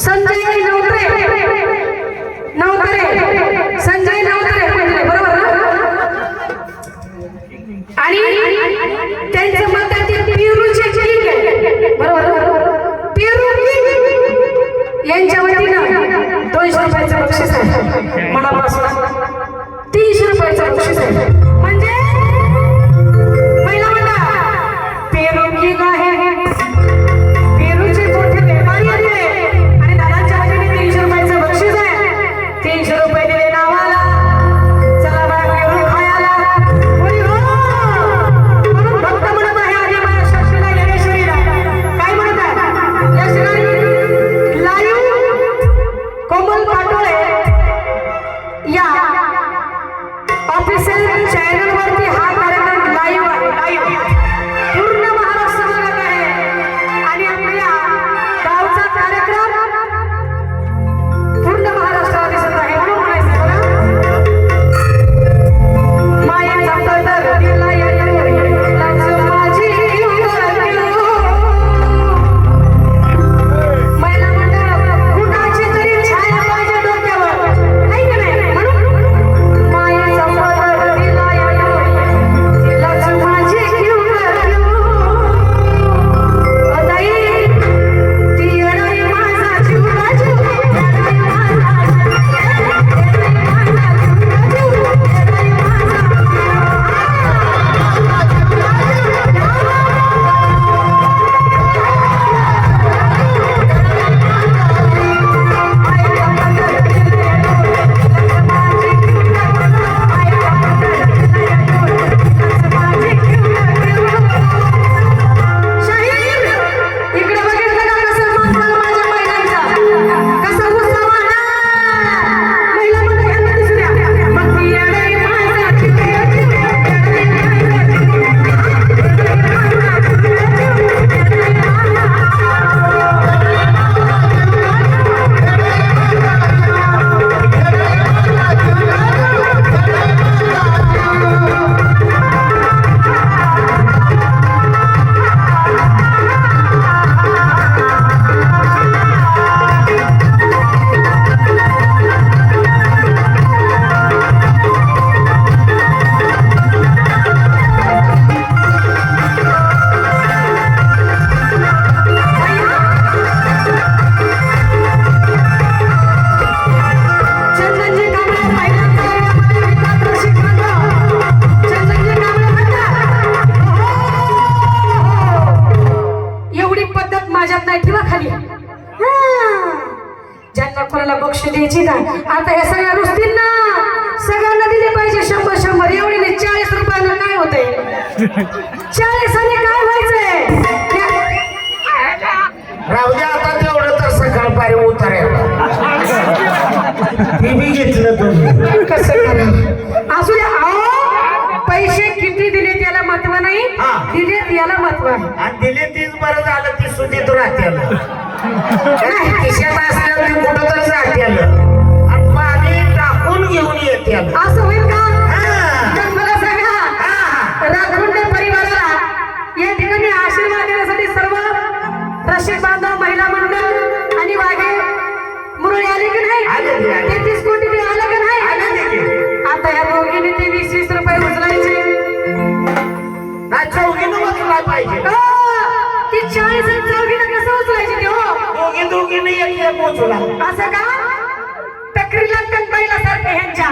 संजय नवतरे संजय नवतरे म्हणजे बरोबर ना? आणि त्यांचं मत आहे ते पेरूचे किंग आहे, बरोबर? पेरू किंग यांच्या वतीनं 200 रुपयाचं बक्षीस आहे, मनापासून 300 रुपयाचं बक्षीस आहे. म्हणजे महिला म्हणा पेरू किंग आहे, पेरूचे मोठे व्यापारी आहे आणि दादांच्या वतीने 300 रुपयाचं बक्षीस आहे. 300 रुपये दिले नावाला, चला बा पेरू खायला. होय हो, म्हणून भक्त म्हणत आहे आधी माझ्या शास्त्रीला यशवीला काय म्हणत आहे यशराणी लाईव्ह कोमल पाटोळे या ऑफिशियल चॅनल वरती हा कार्यक्रम लाईव्ह आहे. लाईव्ह पूर्ण महाराष्ट्र बघत आहे आणि आपल्या गावचा कार्यक्रम पूर्ण महाराष्ट्राला दिसत आहे. म्हणून म्हणायचं माया पदर दिला महिला मंडळ कुणाची तरी छाया माझ्या डोक्यावर आहे का नाही? म्हणून माया पदर दिला तिलाच माझी अदाई ती अडाई माझा जीवराजू इकडे बघितलं का कसं माणसाला माझ्या महिलांचा कसा उत्साह आहे. महिला मध्ये ह्यांना दिसू द्या. मग ती अडाई माझा चंदनजी कांबळे महिलांचा आकर्षक मंडळ चंदनजी कांबळे म्हणतात एवढी पद्धत माझ्यात नाही ठेवा खाली. ज्यांना कोणाला बक्षीस द्यायची ना आता ह्या सगळ्या रुसतील ना, सगळ्यांना दिले पाहिजे 100-100. एवढी नाही 40 रुपयाला काय होतंय? 40 आणि काय व्हायचंय? राहू द्या आता तेवढं तर सकाळपारी उतरायला ते मी घेतलं तुम्ही कसं करा असू द्या. अहो पैसे किती दिले त्याला महत्व नाही, हा. दिले त्याला महत्व आहे. आणि दिले तीच बरं झालं ती सुधीत राहत्याला खिशात असल्यावर ती कुठं तर जात्याला आणि पाणी टाकून घेऊन येत्याला. असं होईल का? हा. तर मला सांगा राखुंडे परिवाराला या ठिकाणी आशीर्वाद देण्यासाठी सर्व रसिक बांधव महिला मंडळ आणि वाघे मुरळी आले की नाही? आले. 33 कोटी ते आलं का नाही? आले. आता या दोघींनी ते 20-20 रुपये उचलायचे. नाही चौघीनं बसला पाहिजे. ती 40 आणि 40 कसं उचलायची ते हो? दोघीने एक पोचला असं का? तक्रीला कणबाईला सारखं ह्यांच्या